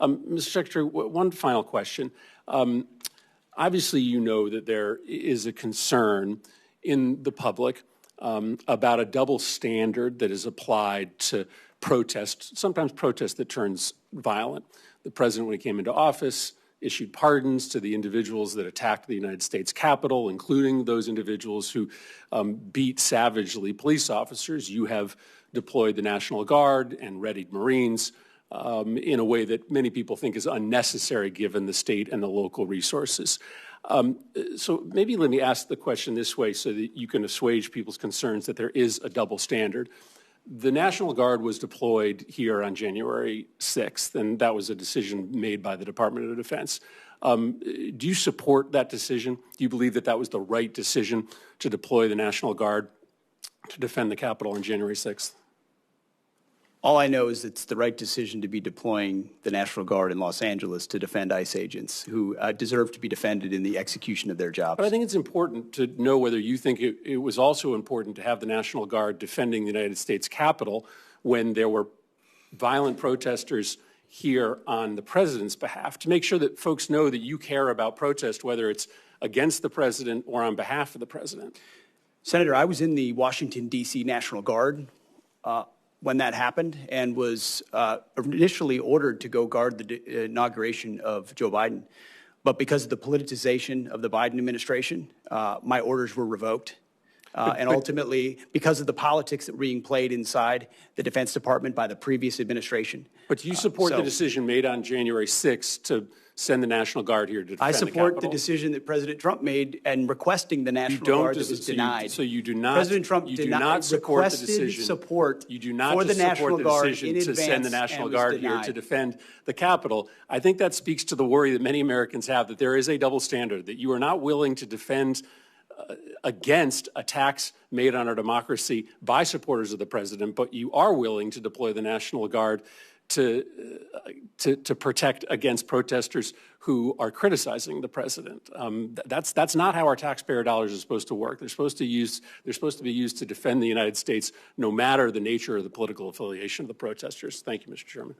Mr. Secretary, one final question. Obviously, you know that there is a concern in the public about a double standard that is applied to protest, sometimes protest that turns violent. The president, when he came into office, issued pardons to the individuals that attacked the United States Capitol, including those individuals who beat savagely police officers. You have deployed the National Guard and readied Marines in a way that many people think is unnecessary given the state and the local resources. So maybe let me ask the question this way so that you can assuage people's concerns that there is a double standard. The National Guard was deployed here on January 6th, and that was a decision made by the Department of Defense. Do you support that decision? Do you believe that that was the right decision to deploy the National Guard to defend the Capitol on January 6th? All I know is it's the right decision to be deploying the National Guard in Los Angeles to defend ICE agents who deserve to be defended in the execution of their jobs. But I think it's important to know whether you think it was also important to have the National Guard defending the United States Capitol when there were violent protesters here on the president's behalf, to make sure that folks know that you care about protest, whether it's against the president or on behalf of the president. Senator, I was in the Washington, D.C. National Guard when that happened and was initially ordered to go guard the inauguration of Joe Biden. But because of the politicization of the Biden administration, my orders were revoked. And ultimately, because of the politics that were being played inside the Defense Department by the previous administration. But do you support the decision made on January 6th to send the National Guard here to defend the Capitol? I support the decision that President Trump made and requesting the National Guard that was denied. So you do not. President Trump you do not support the decision. You do not for the National Guard to send the National Guard here to defend the Capitol. I think that speaks to the worry that many Americans have that there is a double standard, that you are not willing to defend against attacks made on our democracy by supporters of the president, but you are willing to deploy the National Guard to protect against protesters who are criticizing the president. That's not how our taxpayer dollars are supposed to work. They're supposed to be used to defend the United States, no matter the nature of the political affiliation of the protesters. Thank you, Mr. Chairman.